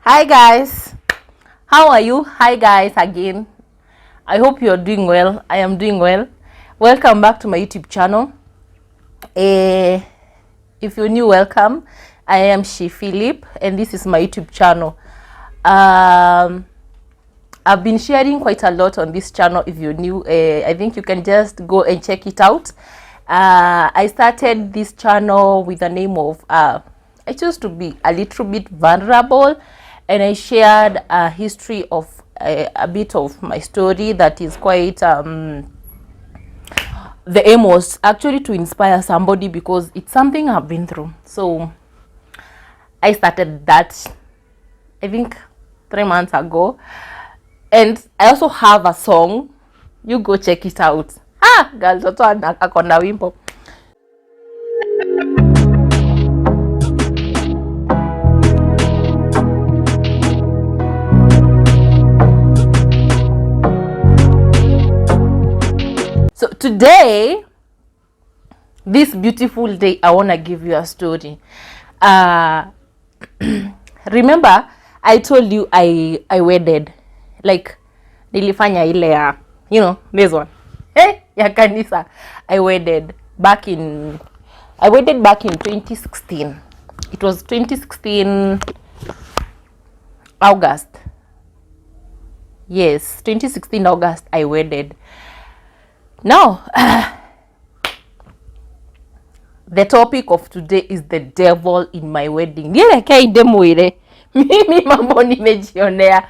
Hi guys, how are you? Hi guys again. I hope you're doing well. I am doing well. Welcome back to my YouTube channel. If you're new, welcome. I am She Philip and this is my YouTube channel. I've been sharing quite a lot on this channel. If you're new, I think you can just go and check it out. I started this channel with the name of I chose to be a little bit vulnerable, and I shared a history of a bit of my story that is quite the aim was actually to inspire somebody because it's something I've been through. So I started that I think 3 months ago, and I also have a song. You go check it out. Girls, akona wimbo. So today, this beautiful day, I want to give you a story. Remember, I told you I wedded. Like, nilifanya ile ya, this one. Ya kanisa. I wedded back in 2016. It was 2016 August. Yes, 2016 August I wedded. Now, the topic of today is the devil in my wedding. Mimi mambo nimejionea.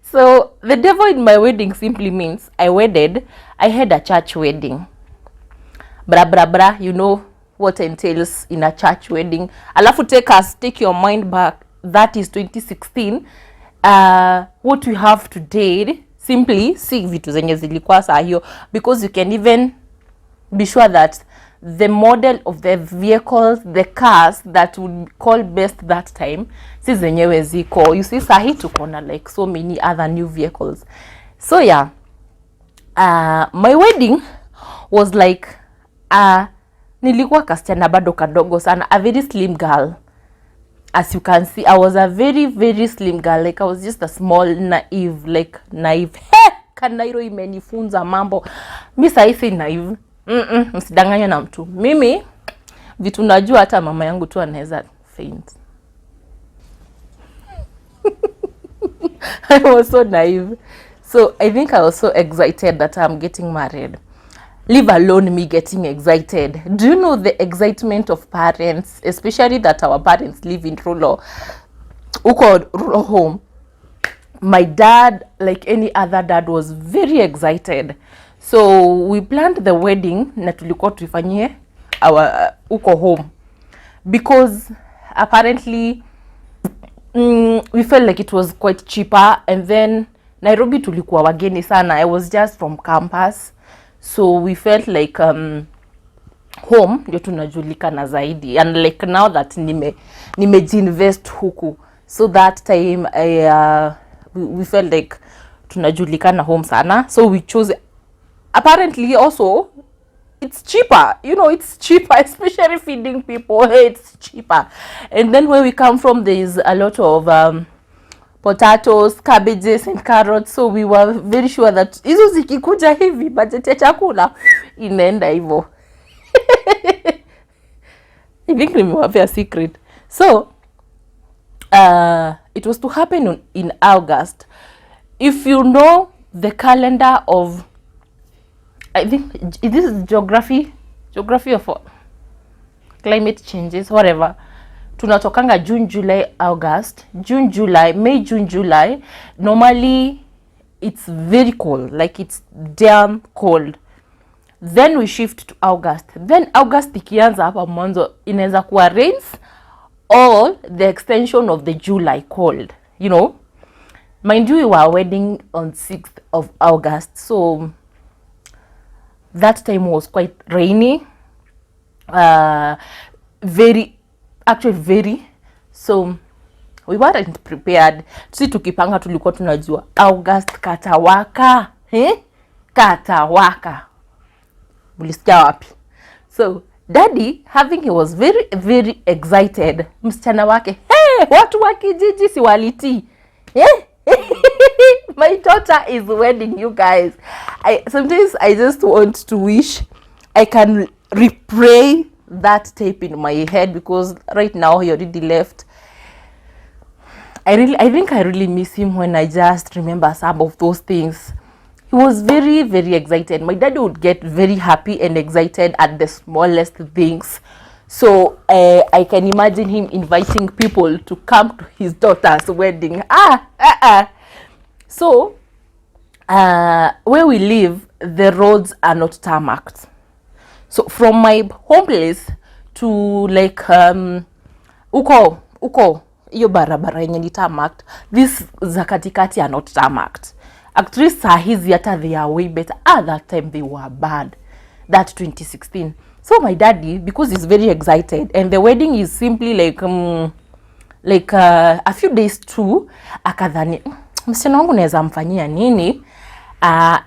So, the devil in my wedding simply means I had a church wedding. You know what entails in a church wedding. Alafu take your mind back. That is 2016. What we have today, simply see vitu zenye zilikuwa saa hiyo, because you can even be sure that the model of the vehicles, the cars that would call best that time, si zenyewe ziko. You see, sahi tuko na like so many other new vehicles. So yeah, my wedding was like, nilikuwa kasichana bado kadogo sana, a very slim girl. As you can see, I was a very, very slim girl. Like, I was just a small, naive. Kanairo imenifunza mambo. Mi saisi naive. Msidanganya na mtu. Mimi, vitu najua hata mama yangu tu anaweza faint. I was so naive. So, I think I was so excited that I'm getting married. Leave alone me getting excited. Do you know the excitement of parents, especially that our parents live in rural home? My dad, like any other dad, was very excited. So we planned the wedding na tulikuwa tuifanyie our uko home, because apparently we felt like it was quite cheaper. And then Nairobi tulikuwa wageni sana. I was just from campus. So we felt like home ndio tunajulikana zaidi, and like now that nimejinvest huku, so that time we felt like tunajulikana home sana, so we chose. Apparently also it's cheaper, it's cheaper, especially feeding people. It's cheaper. And then where we come from, there is a lot of potatoes, cabbages and carrots, so we were very sure that hizo zikikuja hivi budget ya chakula inaenda hivyo. I think nimewapea secret. So it was to happen in August. If you know the calendar of, I think this is geography of climate changes, whatever. Tunatokanga June, July, August. June, July, May, June, July. Normally, it's very cold. Like, it's damn cold. Then we shift to August. Then August ikianza hapa mwanzo inaweza kuwa rains, or the extension of the July cold. Mind you, we were wedding on 6th of August. So, that time was quite rainy. Very. So we weren't prepared. Sisi tukipanga tulikuwa tunajua August katawaka. Katawaka. Mulisikia wapi? So daddy, he was very, very excited. Msichana wake, Watu wa kijiji si walitii. My daughter is wedding, you guys. Sometimes I just want to wish I can replay that tape in my head, because right now he already left. I think I really miss him when I just remember some of those things. He was very, very excited. My dad would get very happy and excited at the smallest things. So I can imagine him inviting people to come to his daughter's wedding. So where we live, the roads are not tarmacked. So from my home place to like uko hiyo barabara yenye ni tarmacked, this za katikati are not tarmacked. Actually saa hizi hata they are way better. That time they were bad. That 2016. So my daddy, because he's very excited and the wedding is simply like a few days too, akadhani msichana wangu naweza mfanyia nini?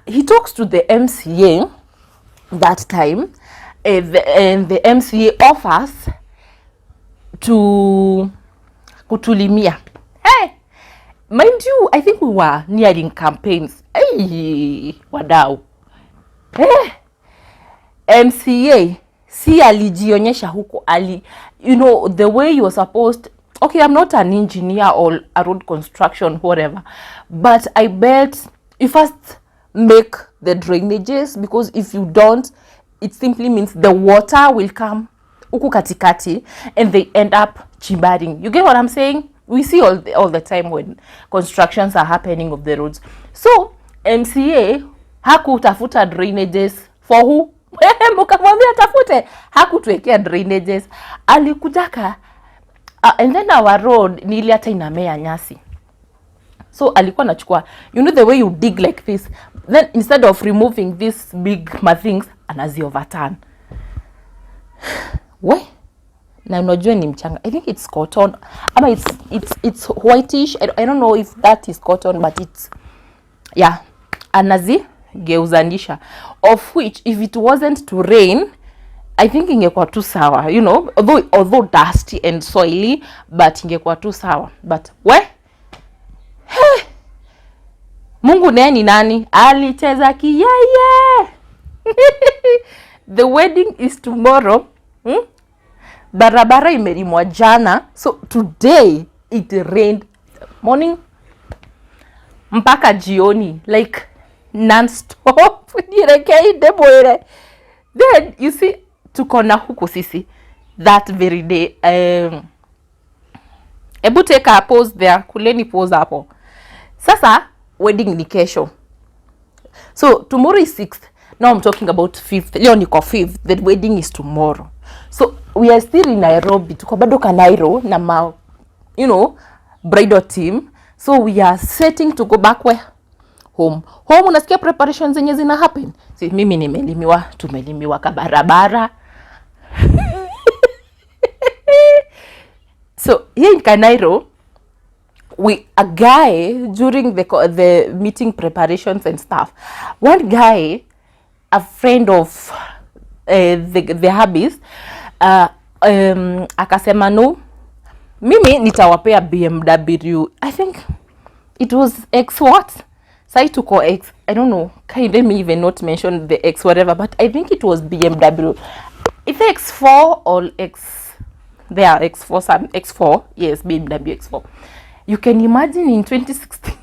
He talks to the MCA that time, and the MCA offers to kutulimia. Hey, mind you, I think we were nearing campaigns. Hey, wadau. Hey, MCA si alijionyesha huko, you know, the way you were supposed. Okay, I'm not an engineer or a road construction, whatever, but I bet you first make the drainages, because if you don't, it simply means the water will come huku katikati and they end up chimbaring. You get what I'm saying? We see all the time when constructions are happening of the roads. So MCA hakutafuta drainages for who? Mkamwambia tafute, hakutuwekea drainages. Alikujaka and then our road ni ile hata inamea nyasi. So alikuwa anachukua, you know the way you dig like this, then instead of removing this big things, anazi overturn. We na unajua ni mchanga. I think it's cotton. Ama it's whitish. I don't know if that is cotton, but it's, yeah, anazi geuzanisha, of which if it wasn't to rain, I think ingekuwa tu sawa, you know, although dusty and soily, but ingekuwa tu sawa. But Mungu naye ni nani? Alicheza kiyeye. The wedding is tomorrow. Barabara imelimwa jana, so today it rained morning mpaka jioni, like non-stop. Then you see, tuko na huku sisi that very day. Ebu take a pause there, kuleni pause hapo. Sasa wedding ni kesho. So tomorrow is 6th. Now I'm talking about 5th. Leo niko 5th. The wedding is tomorrow. So we are still in Nairobi. Tuko bado Kanairo na you know, bridal team. So we are setting to go back where? Home. Home unasikia preparations zenye zina happen. Si mimi nimelimiwa, tumelimiwa kabarabara. So here in Kanairo, a guy during the meeting preparations and stuff, one guy, a friend of the hubbies, akasema no, mimi nitawapea BMW. I think it was X what? Sai tuko X, I don't know, can let me even not mention the X whatever, but I think it was BMW. If X4 or X, there are X4, some X4, yes, BMW X4. You can imagine in 2016,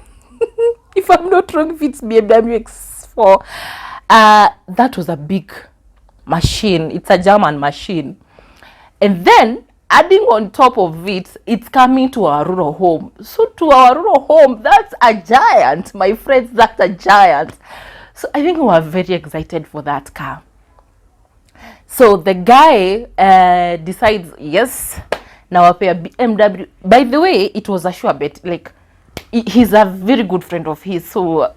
if I'm not wrong, if it's BMW X4, that was a big machine. It's a German machine. And then, adding on top of it, it's coming to our rural home. So to our rural home, that's a giant, my friends, that's a giant. So I think we were very excited for that car. So the guy decides, yes, now a BMW. By the way, it was a sure bet. Like, he's a very good friend of his. So,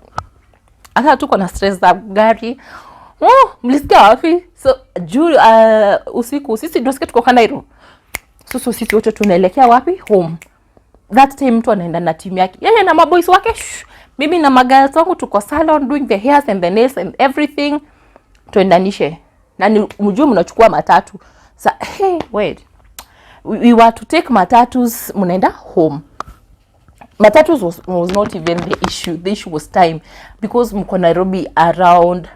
ata tuko na stress za gari. Oh, mlisikia wapi? So, usiku, sisi tunasikia tuko Kanairo. So sisi wote tunaelekea wapi? Home. That time mtu anaenda na timu yake. Yeye na maboys wake. Mimi na magirls wangu tuko salon doing the hairs and the nails and everything. Tuendanishe. Na mjue mnachukua matatu. Hey, wait. we were to take matatus, mnaenda home. Matatus was not even the issue. The issue was time, because mko Nairobi around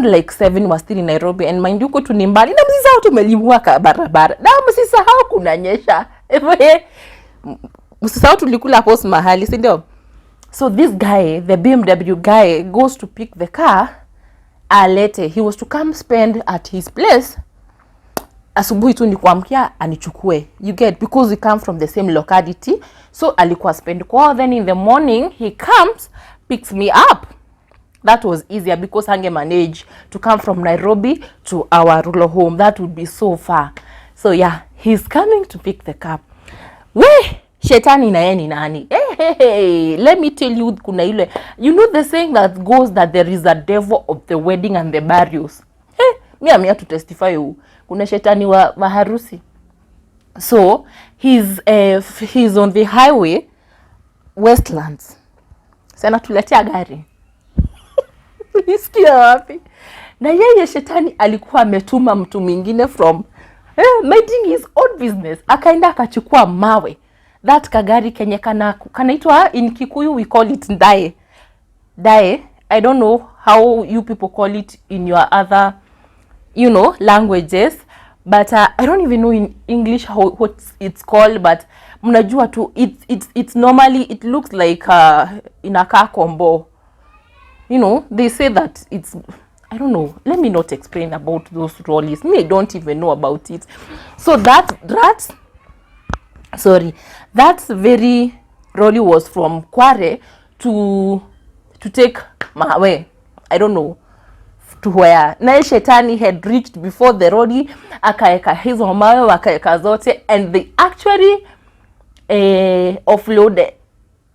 like 7 was still in Nairobi, and mind you, tu ni mbali na msisahau tumelimua barabara, na msisahau kunanyesha, msisahau tulikula post mahali, si ndio? So this guy, the BMW guy, goes to pick the car alete. He was to come spend at his place. Asubuhi tu ni kuamkia anichukue, you get, because we come from the same locality. So alikuwa spend kwa, then in the morning he comes, picks me up. That was easier, because hange manage to come from Nairobi to our rural home. That would be so far. So yeah, he's coming to pick the car. We shetani na yeye ni nani? Hey, let me tell you, kuna ile, you know the saying that goes that there is a devil of the wedding and the burials. Me I'm here to testify you. Kuna shetani wa harusi. So he's on the highway Westlands. Sana tuletea gari. Nisikia wapi? Na yeye shetani alikuwa ametuma mtu mwingine from minding his own business. Akaenda akachukua mawe. That kagari kenye kanaitwa, in Kikuyu we call it ndae. Dae. I don't know how you people call it in your other, you know, languages, but I don't even know in English what it's called, but mnajua tu it's normally, it looks like in a car combo. You know, they say that it's, I don't know, let me not explain about those rollies. Me, I don't even know about it. So that very rolly was from Kware to take Mawe, I don't know to where. Na shetani had reached before the rolly, akaeka hizo mawe, wakaeka zote, and they actually offloaded.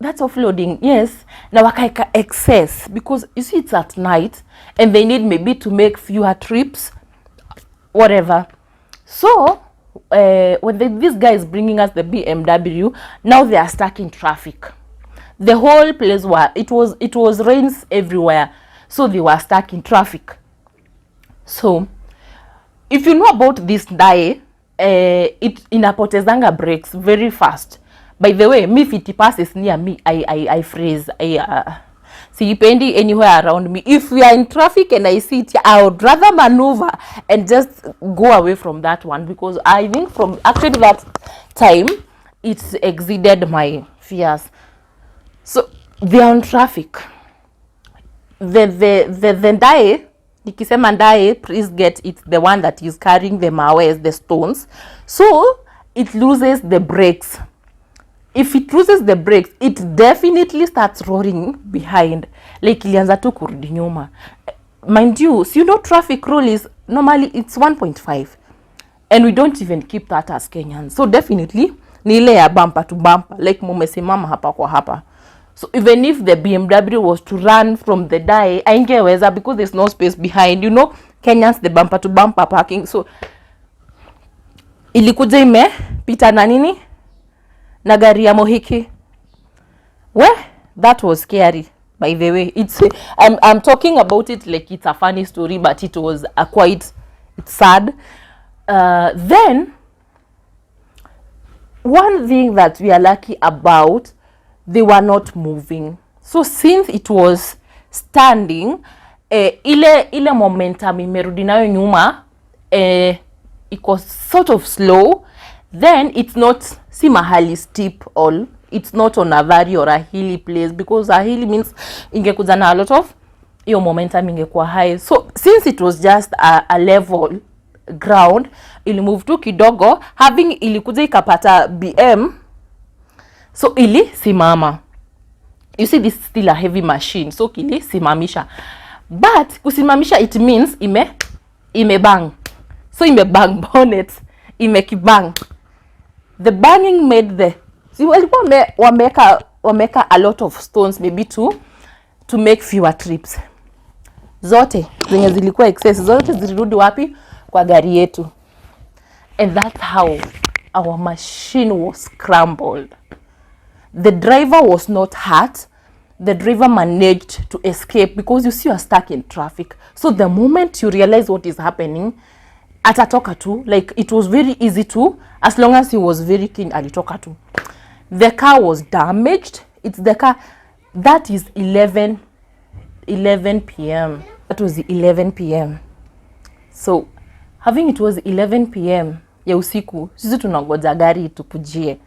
That's offloading, yes. Na wakaeka excess, because you see it's at night and they need maybe to make fewer trips, whatever. So when this guy is bringing us the BMW, now they are stuck in traffic. The whole place it was rains everywhere, so they were stuck in traffic. So if you know about this dae, it inapotezanga brakes very fast. By the way, me if it passes near me, I freeze. Siipendi anywhere around me. If we are in traffic and I see it, I would rather maneuver and just go away from that one, because I think from actually that time it exceeded my fears. So they are on traffic. The ndae, nikisema ndae, please get, it's the one that is carrying the mawes, the stones. So it loses the brakes. If it loses the brakes, it definitely starts roaring behind. Like ilianza tu kurudi nyuma. Mind you, so you know traffic rule is normally it's 1.5. And we don't even keep that as Kenyans. So definitely ni ile ya bumper to bumper, like mumesimama hapa kwa hapa. So even if the BMW was to run from the dae, haingeweza, because there's no space behind. You know, Kenyans, the bumper to bumper parking. So ilikuja imepita na nini? Na gari ya Mohiki. Well, that was scary, by the way. I'm talking about it like it's a funny story, but it was it's sad. Then one thing that we are lucky about, they were not moving. So since it was standing, ile momentum imerudi nayo nyuma, it was sort of slow. Then it's not si mahali steep all. It's not on a valley or a hilly place, because a hilly means ingekuja na a lot of your momentum ingekuwa high. So since it was just a level ground, ili move tu kidogo, having ilikuja ikapata BM, so ili simama. You see, this is still a heavy machine, so kili simamisha. But kusimamisha, it means ime bang. So ime bang bonnet, ime kibang. The banging made the, see, wameka a lot of stones, maybe to make fewer trips. Zote zenye zilikuwa excess, zote zilirudi wapi? Kwa gari yetu. And that's how our machine was scrambled. The driver was not hurt. The driver managed to escape, because you see, you are stuck in traffic. So the moment you realize what is happening, atatoka tu, like it was very easy to, as long as he was very keen, alitoka tu. The car was damaged. It's the car that is 11 p.m. That was 11 p.m. So having it was 11 p.m. ya usiku, sisi tunangoja gari tukujie.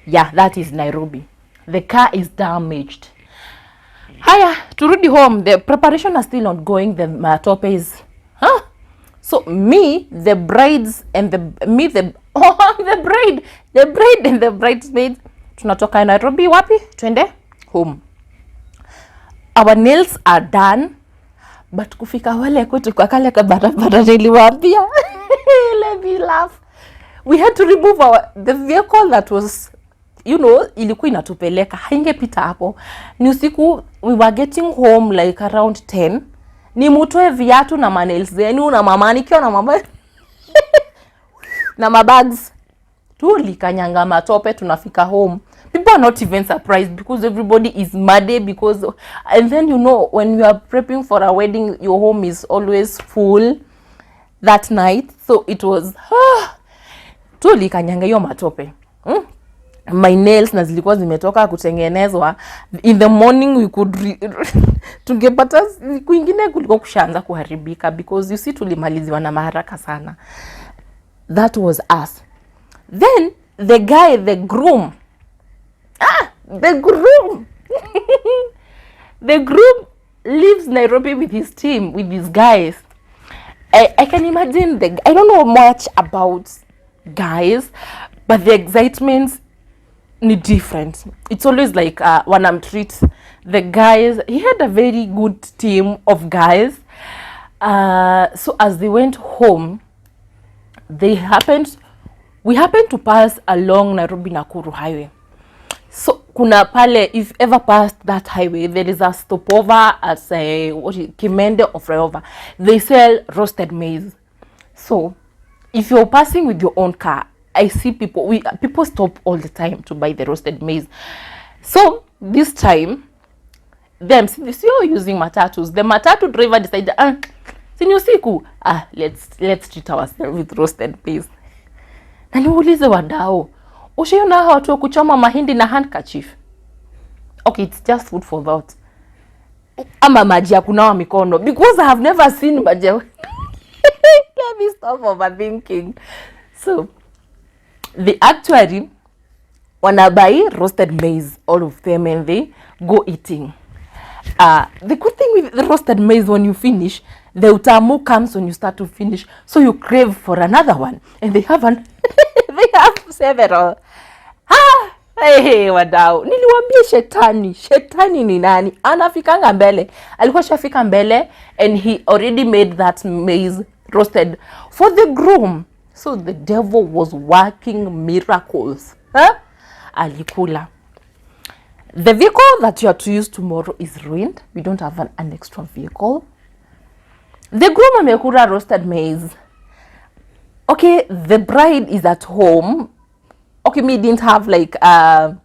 Yeah, that is Nairobi. The car is damaged. Haya, turudi home. The preparation are still ongoing. The matope is, so me, the brides and the bride and the bridesmaids, tunatoka Nairobi wapi? Twende home. Our nails are done, but kufika wale kwetu kwa kale ka barabara niliwaambia. Let me laugh. We had to remove the vehicle that was, ilikuwa inatupeleka, haingepita hapo. Ni usiku, we were getting home like around 10. Ni mutoe viatu na nails zenu na mamanikio na mama na mabags. Tulikanyanga matope, tunafika home. People are not even surprised because everybody is mad because, and then when you are prepping for a wedding, your home is always full that night. So it was tulikanyanga hiyo matope. My nails na zilikuwa zimetoka kutengenezwa. In the morning we could tungepata kuingine kulikuwa kushaanza kuharibika because you see tulimaliziwa na maharaka sana. That was us. Then the guy, the groom. The groom. The groom lives Nairobi with his team, with these guys. I can imagine I don't know much about guys, but the excitement is different. It's always like when I'm treat the guys. He had a very good team of guys. So as they went home, we happened to pass along Nairobi Nakuru highway. So kuna pale, if ever passed that highway, there is a stopover at Kimende or Flyover. They sell roasted maize. So if you're passing with your own car, I see people stop all the time to buy the roasted maize. So this time, since you're using matatus, the matatu driver decided, let's treat ourselves with roasted maize. Na niulize wadao, ushiona watu wa kuchoma mahindi na handkerchief? Okay, it's just food for thought. Ama maji ya kunawa mikono, because I have never seen maji. Let me stop overthinking. So they actually wanna buy roasted maize, all of them, and they go eating. The good thing with the roasted maize, when you finish, the utamu comes when you start to finish, so you crave for another one, and they have they have several. Hey, wadau, niliwaambia shetani ni nani? Anafikanga mbele. Alikuwa shafika mbele, and he already made that maize roasted for the groom. So the devil was working miracles. Alikula. The vehicle that you are to use tomorrow is ruined. We don't have an extra vehicle. The groom amekula roasted maize. Okay, the bride is at home. Okay, me didn't have except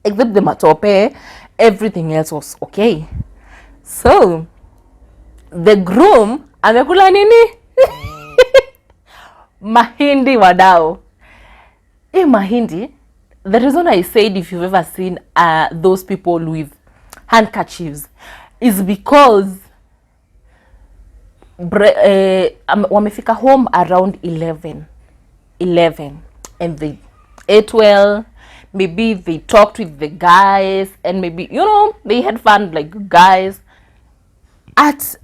the matope, everything else was okay. So the groom amekula nini? Mahindi wadao. Mahindi, the reason I said if you've ever seen those people with handkerchiefs is because wamefika home around 11 and they ate well. Maybe they talked with the guys and maybe they had fun like guys. At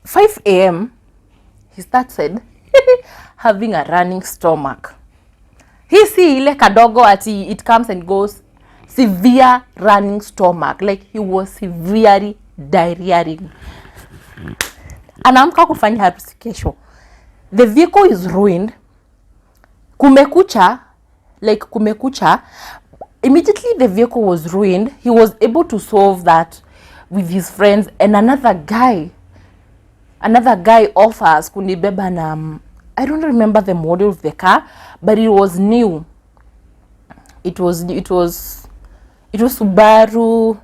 5 a.m. he started having a running stomach. He see ile kadogo ati it comes and goes. Severe running stomach, like he was severely diarrheaing. Anaamka kufanya harusi. The vehicle is ruined. Kumekucha. Immediately the vehicle was ruined. He was able to solve that with his friends, and another guy offers kunibeba na I don't remember the model of the car, but it was new. It was Subaru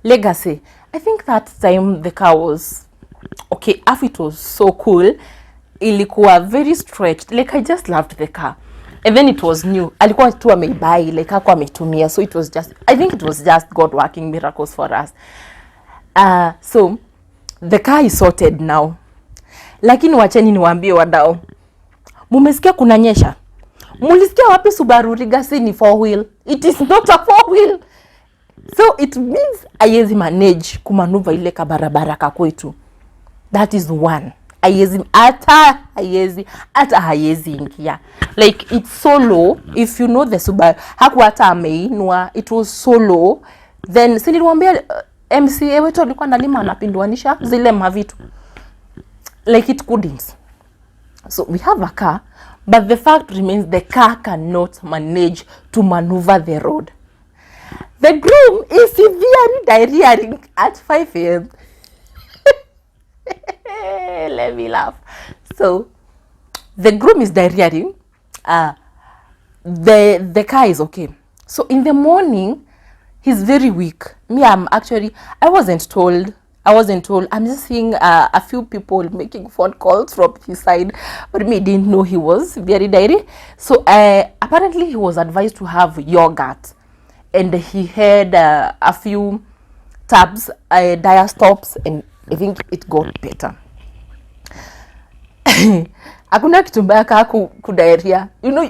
Legacy. I think that time the car was okay. It was so cool. ilikuwa very stretched. Like I just loved the car. And then it was new. Alikuwa tu ameibai, like hakuwa ametumia. So it was just, I think it was just God working miracles for us. So the car is sorted now. Lakini wacheni niwaambie wadau. Mumesikia kunanyesha? Mulisikia wapi Subaru Legacy ni 4-wheel? It is not a 4-wheel. So it means haiwezi manage kumanuva ile kabarabara kakwetu. That is one. Hata haiwezi ingia. Like it's so low. If you know the Subaru, hakuwa hata ameinua. It was so low. Then niliwaambia MCA wetu alikuwa analima anapinduanisha zile mavitu. Like it couldn't. So we have a car, but the fact remains the car cannot manage to maneuver the road. The groom is severely diarrheaing at 5 a.m. Let me laugh. So the groom is diarrheaing. The car is okay. So in the morning, he's very weak. I wasn't told. I'm just seeing a few people making phone calls from his side, but me didn't know he was very diarrhea. So apparently he was advised to have yogurt, and he had a few tabs, diastops, and I think it got better. Hakuna kitu mbaya kama kudiarrhea. You know,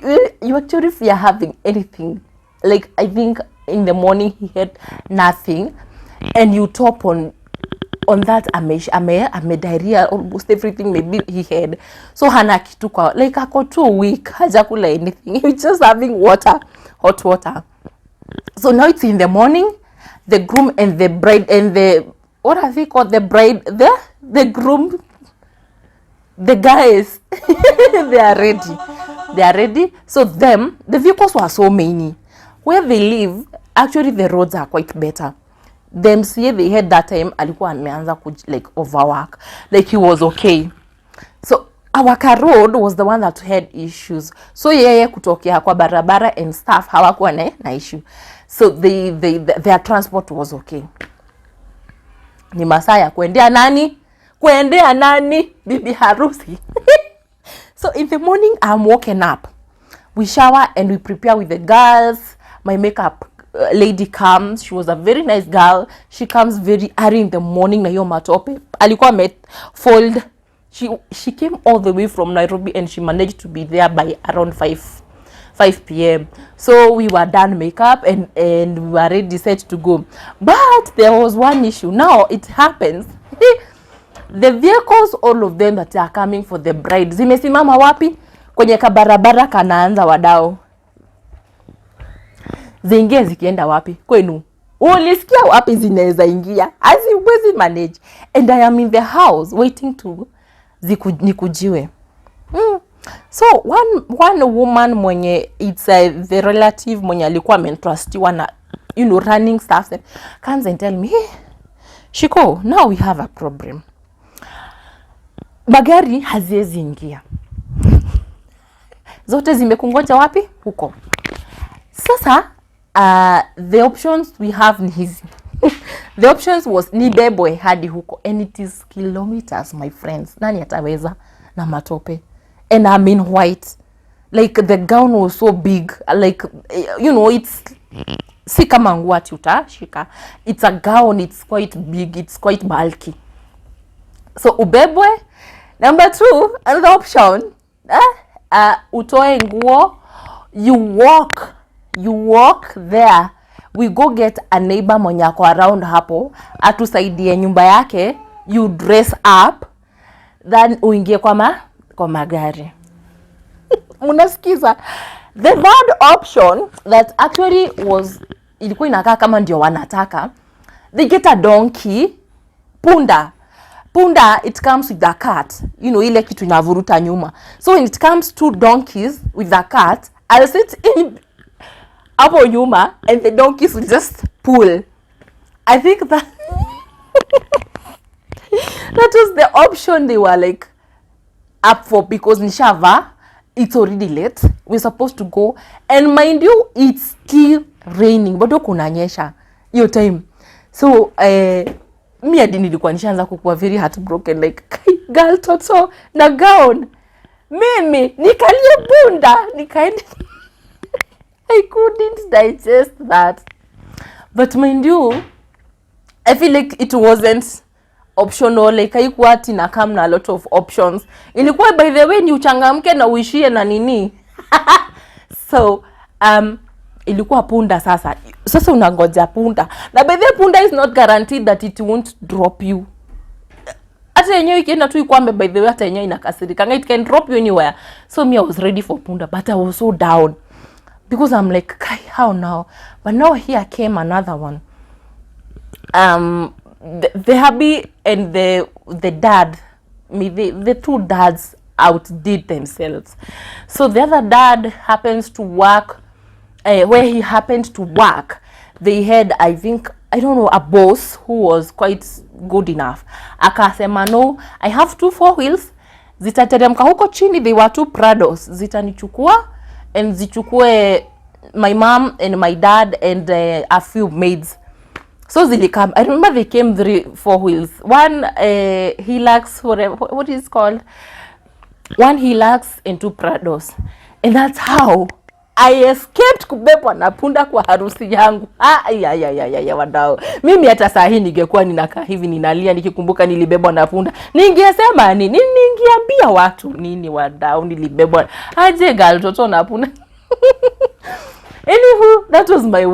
you actually fear having anything. Like I think in the morning he had nothing, and you top on that ame diarrhea almost everything maybe he had. So hana kitu kwa, like ako too weak, hajakula anything. He's just having water, hot water. So now it's in the morning. The groom and the bride and the, what are they called? The bride, the groom, the guys, they are ready. So the vehicles were so many. Where they live, actually the roads are quite better. The MCA they had that time, alikuwa ameanza like overwork. Like he was okay. So our car road was the one that had issues. So yeye kutokea kwa barabara and stuff hawakuwa na issue. So their transport was okay. Ni masaa ya kuendea nani? Bibi harusi. So in the morning I'm woken up. We shower and we prepare with the girls. My makeup lady comes. She was a very nice girl. She comes very early in the morning na hiyo matope. Alikuwa fold. She came all the way from Nairobi and she managed to be there by around 5 p.m. So we were done makeup and we were ready set to go. But there was one issue. Now it happens. The vehicles, all of them that are coming for the bride, zimesimama wapi? Kwenye kabarabara kanaanza wadao. Zingie zikienda wapi? Kwenu. Ulisikia wapi zinaweza ingia? Haziwezi manage. And I am in the house waiting to nikujiwe. So one woman mwenye, it's the relative mwenye alikuwa amentrustiwa na, you know, running stuff, comes and tell me, hey, Shiko, now we have a problem. Magari haziwezi ingia. Zote zimekungoja wapi? Huko. Sasa the options we have ni hizi. The options was nibebwe hadi huko, and it is kilometers, my friends. Nani ataweza na matope? And I'm in white. Like the gown was so big, like, you know, it's si kama nguo utashika. It's a gown, it's quite big, it's quite bulky. So ubebwe. Number 2, another option, utoe nguo, you walk there. We go get a neighbor mwenye ako around hapo, atusaidie nyumba yake, you dress up, then uingie kwa magari. Munasikiza? The third option that actually was, ilikuwa inakaa kama ndio wanataka, they get a donkey, punda, it comes with a cart. You know, ile kitu inavuruta nyuma. So when it comes 2 donkeys with a cart, I'll sit in hapo nyuma and the donkeys will just pull. I think that that was the option they were like up for, because nishava, it's already late. We're supposed to go. And mind you, it's still raining. Bado kunanyesha hiyo time. So mi hadi nilikuwa nishaanza kukuwa very heartbroken, like girl toto na gown. Mimi nikalie bunda nikaenda. I couldn't digest that. But mind you, I feel like it wasn't optional, like haikuwa ati na come na a lot of options. Ilikuwa by the way ni uchangamke na uishie na nini. So ilikuwa punda sasa. Sasa unangoja punda. Na by the way punda is not guaranteed that it won't drop you. Hata yenyewe ikienda tu ikwame by the way hata yenyewe inakasirika. It can drop you anywhere. So me I was ready for punda but I was so down. Because I'm like, how now? But now here came another one. The hubby and the dad, the two dads outdid themselves. So the other dad happens to work, where he happened to work, they had, I think, I don't know, a boss who was quite good enough. Akasema, no, I have 2 4 wheels. Zitateremka huko chini, they were 2 Prados. Zitanichukua and zichukue my mom and my dad and a few maids. So they come. I remember they came 3 4 wheels. One Hilux, whatever, what is it called? One Hilux and 2 Prados. And that's how I escaped kubebwa na punda kwa harusi yangu. Ya wadau. Mimi hata saa hii ningekuwa ninakaa hivi ninalia nikikumbuka nilibebwa na punda. Ningesema nini? Ningeambia watu nini wadau nilibebwa. Aje girl toto na punda. Anywho, that was my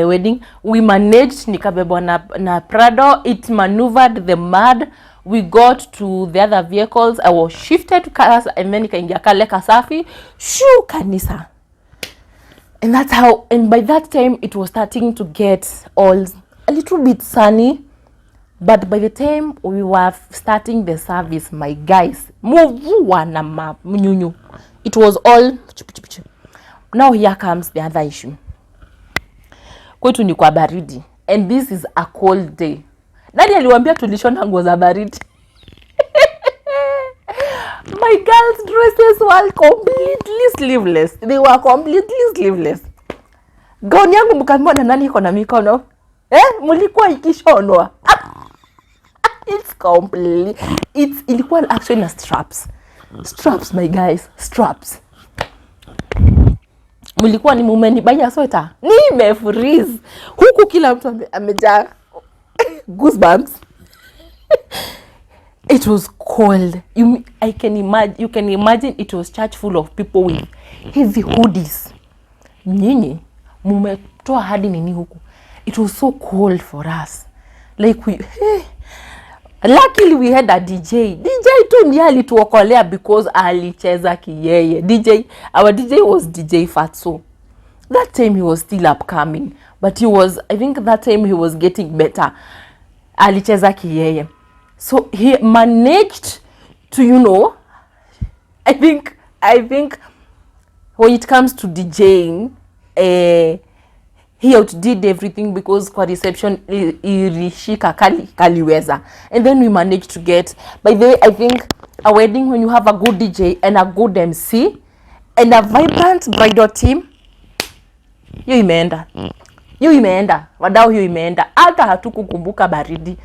wedding. We managed nikabebwa na Prado. It maneuvered the mud. We got to the other vehicles. I was shifted to cars and then nikaingia kale kasafi. Shoo kanisa. And that's how, and by that time it was starting to get all a little bit sunny. But by the time we were starting the service, my guys, it was all. Now here comes the other issue. Kwetu ni kwa baridi. And this is a cold day. Nani aliwaambia tulishona nguo za baridi? My girls' dresses were completely sleeveless. They were completely sleeveless. Gauni yangu mkaambiwa na nani iko na mikono? Mlikuwa ikishonwa. It's completely. Ilikuwa actually na straps. Straps, my guys. Straps. Mlikuwa ni mumenibaya sweta. Nimefreeze. Huku kila mtu amejaa goosebumps. It was cold. You can imagine it was church full of people with heavy hoodies. Nyinyi mumetoa hadi nini huku. It was so cold for us. Like luckily we had a DJ. DJ tu ndiye alituokolea because alicheza kiyeye. Our DJ was DJ Fatso. That time he was still upcoming, but I think that time he was getting better. Alicheza kiyeye. So he managed to, I think when it comes to DJing, he outdid everything because kwa reception ilishika kaliweza. And then we managed to get, by the way, I think a wedding when you have a good DJ and a good MC and a vibrant bridal team, hiyo imeenda. Wadau hiyo imeenda. Hata hatukukumbuka baridi.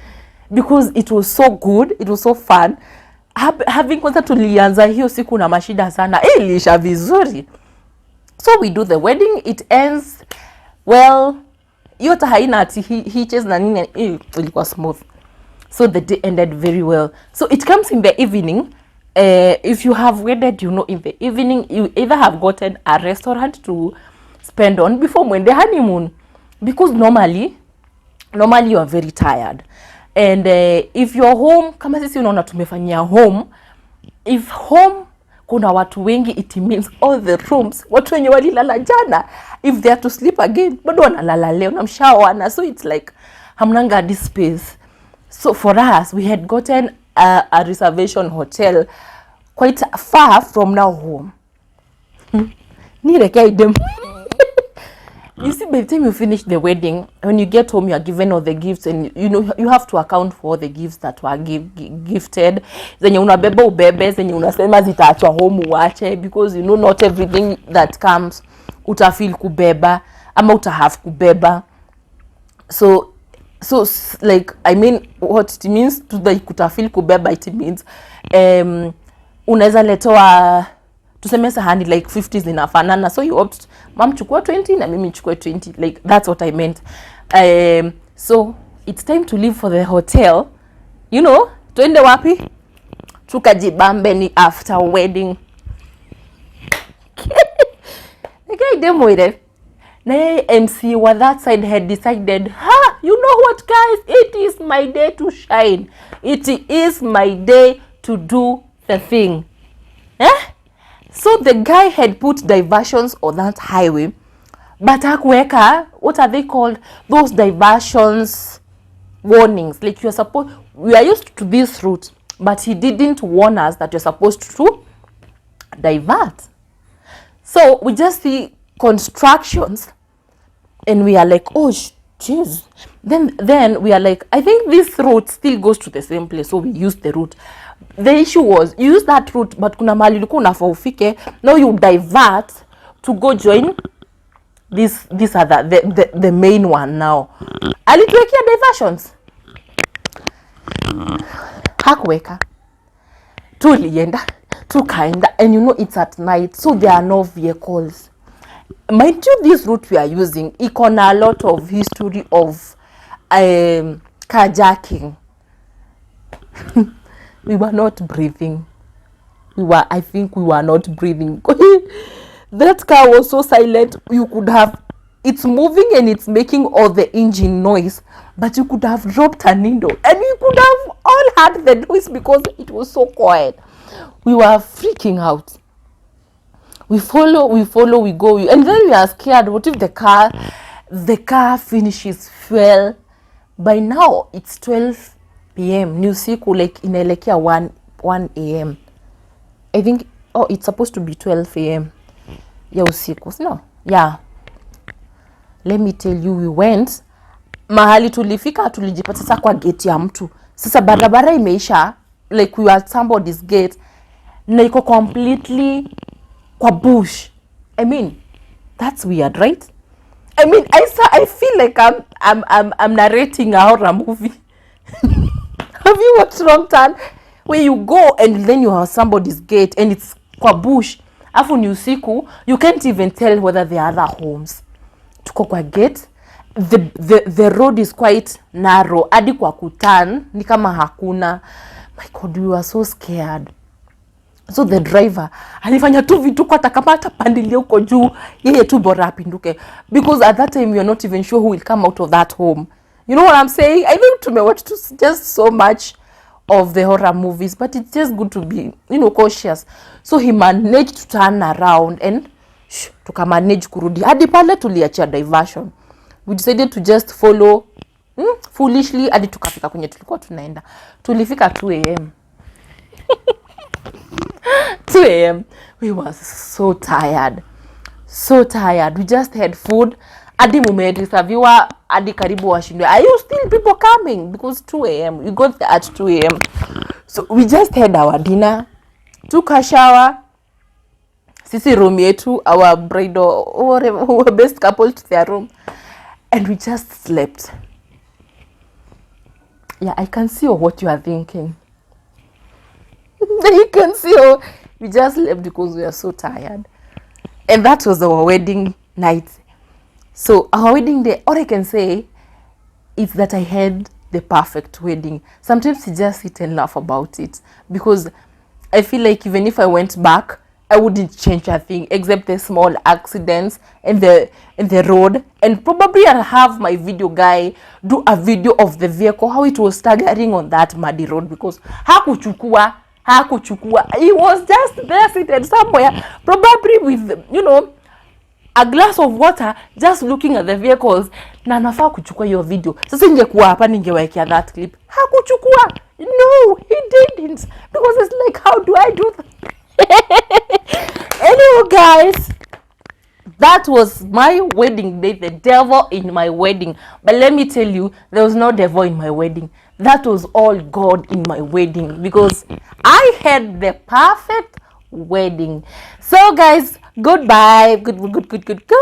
Because it was so good, it was so fun. Having kwanza tulianza hiyo siku na mashida sana. Ilisha vizuri. So we do the wedding, it ends well. Yote haina ati hitches na nini, ilikuwa smooth. So the day ended very well. So it comes in the evening. If you have wedded, in the evening you either have gotten a restaurant to spend on before mwende honeymoon, because normally you are very tired. And if you're home, kama sisi unaona tumefanyia home, if home kuna watu wengi, it means all the rooms, watu wenye walilala jana, if they are to sleep again, bado wanalala leo na mshaoana. So it's like hamnanga this space. So for us, we had gotten a reservation hotel quite far from now home. You see, by the time you finish the wedding, when you get home, you are given all the gifts, and you have to account for all the gifts that were gifted. Zenye unabeba ubebe, zenye unasema zitaachwa home uache, because not everything that comes utafeel kubeba ama utahave kubeba. So like, I mean, what it means to the utafeel kubeba, it means unaweza letewa tuseme sahani like 50 zinafanana, so you opt mam chukua 20 na mimi chukue 20, like that's what I meant. So it's time to leave for the hotel, you know, twende wapi tukajibambe, ni after wedding. Okay, demo ile na MC wa that side had decided, you know what guys, it is my day to shine, it is my day to do the thing. So the guy had put diversions on that highway, but hakuweka, what are they called, those diversions warnings, like you're supposed, we are used to this route, but he didn't warn us that you're supposed to divert. So we just see constructions and we are like, oh jeez. Then we are like, I think this route still goes to the same place, so we use the route. The issue was, you use that route, but kuna mahali ulikuwa unafaa ufike, now you divert to go join this other, the main one. Now alituwekea diversions, hakuweka, tulienda tukaenda, and you know it's at night, so there are no vehicles. Mind you, this route we are using, iko na a lot of history of carjacking. We were not breathing. I think we were not breathing. That car was so silent, you could have, it's moving and it's making all the engine noise, but you could have dropped a needle and we could have all heard the noise because it was so quiet. We were freaking out. We follow, we go, and then we are scared. What if the car finishes fuel? By now it's 12 p.m. Ni usiku, like inaelekea 1 a.m. I think, it's supposed to be 12 a.m. ya usiku. No, yeah. Let me tell you, we went, mahali tulifika tulijipata sasa kwa gate ya mtu. Sasa barabara imeisha, like we were at somebody's gate, na iko completely kwa bush. I mean, that's weird, right? I mean, I feel like I'm narrating a horror movie. Have you watched Wrong Turn? Where you go and then you have somebody's gate and it's kwa bush. Afu ni usiku, you can't even tell whether there are other homes. Tuko kwa gate, the road is quite narrow. Hadi kwa kutan, ni kama hakuna. My God, we were so scared. So the driver alifanya tu vitu kwa takamata pandilia uko juu, yeye tu bora apinduke, because at that time you're not even sure who will come out of that home. You know what I'm saying? I think to me watch just so much of the horror movies, but it's just good to be, you know, cautious. So he managed to turn around and tukamanage kurudi hadi pale tuliachia diversion. We decided to just follow foolishly hadi tukafika kwenye tulikuwa tunaenda. Tulifika 2 a.m. 2 a.m. We were so tired. We just had food. Adi mumereserviwa adi karibu washindwe. Are you still people coming? Because 2 a.m. We got there at 2 a.m. So we just had our dinner. Took a shower. Sisi room yetu, our bridal, our best couple to their room. And we just slept. Yeah, I can see what you are thinking. You can see we just left because we are so tired. And that was our wedding night. So our wedding day, all I can say is that I had the perfect wedding. Sometimes you just sit and laugh about it, because I feel like even if I went back, I wouldn't change a thing except the small accidents in the road. And probably I'll have my video guy do a video of the vehicle, how it was staggering on that muddy road, because hakuchukua. He was just there seated somewhere, probably with, you know, a glass of water, just looking at the vehicles. Na nafaa kuchukua hiyo video. Sasa ingekuwa hapa ningewekea that clip. Hakuchukua. No, he didn't. Because it's like, how do I do that? Anyway, guys, that was my wedding day, the devil in my wedding. But let me tell you, there was no devil in my wedding. That was all God in my wedding, because I had the perfect wedding. So guys, goodbye. Goodbye.